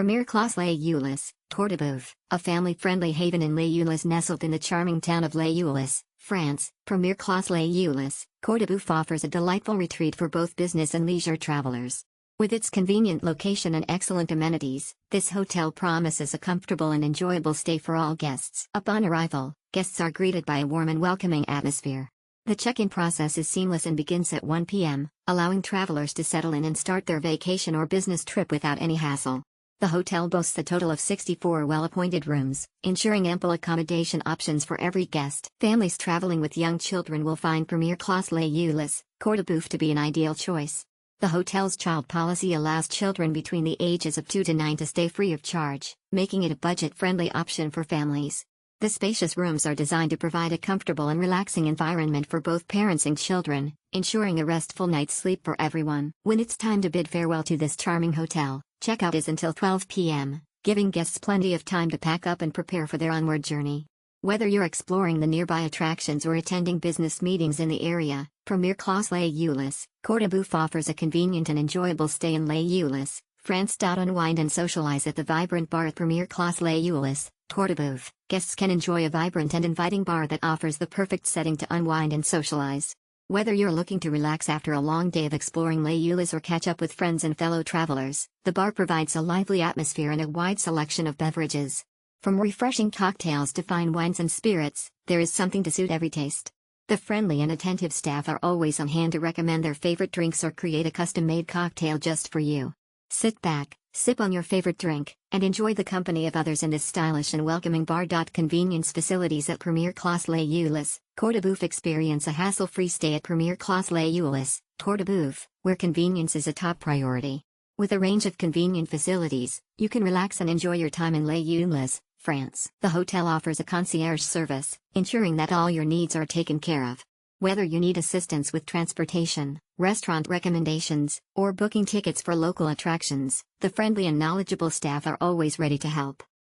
Premiere Classe Les Ulis, Courtaboeuf, a family-friendly haven in Les Ulis nestled in the charming town of Les Ulis, France. Premiere Classe Les Ulis, Courtaboeuf offers a delightful retreat for both business and leisure travelers. With its convenient location and excellent amenities, this hotel promises a comfortable and enjoyable stay for all guests. Upon arrival, guests are greeted by a warm and welcoming atmosphere. The check-in process is seamless and begins at 1 p.m., allowing travelers to settle in and start their vacation or business trip without any hassle. The hotel boasts a total of 64 well-appointed rooms, ensuring ample accommodation options for every guest. Families traveling with young children will find Premiere Classe Les Ulis, Courtaboeuf to be an ideal choice. The hotel's child policy allows children between the ages of 2 to 9 to stay free of charge, making it a budget-friendly option for families. The spacious rooms are designed to provide a comfortable and relaxing environment for both parents and children, ensuring a restful night's sleep for everyone. When it's time to bid farewell to this charming hotel, checkout is until 12 p.m., giving guests plenty of time to pack up and prepare for their onward journey. Whether you're exploring the nearby attractions or attending business meetings in the area, Premiere Classe Les Ulis, Courtaboeuf offers a convenient and enjoyable stay in Les Ulis, France. Unwind and socialize at the vibrant bar at Premiere Classe Les Ulis, Courtaboeuf. Guests can enjoy a vibrant and inviting bar that offers the perfect setting to unwind and socialize. Whether you're looking to relax after a long day of exploring Les Ulis or catch up with friends and fellow travelers, the bar provides a lively atmosphere and a wide selection of beverages. From refreshing cocktails to fine wines and spirits, there is something to suit every taste. The friendly and attentive staff are always on hand to recommend their favorite drinks or create a custom-made cocktail just for you. Sit back, sip on your favorite drink, and enjoy the company of others in this stylish and welcoming bar. Convenience facilities at Premiere Classe Les Ulis, Courtaboeuf. Experience a hassle-free stay at Premiere Classe Les Ulis, Courtaboeuf, where convenience is a top priority. With a range of convenient facilities, you can relax and enjoy your time in Les Ulis, France. The hotel offers a concierge service, ensuring that all your needs are taken care of. Whether you need assistance with transportation, restaurant recommendations, or booking tickets for local attractions, the friendly and knowledgeable staff are always ready to help.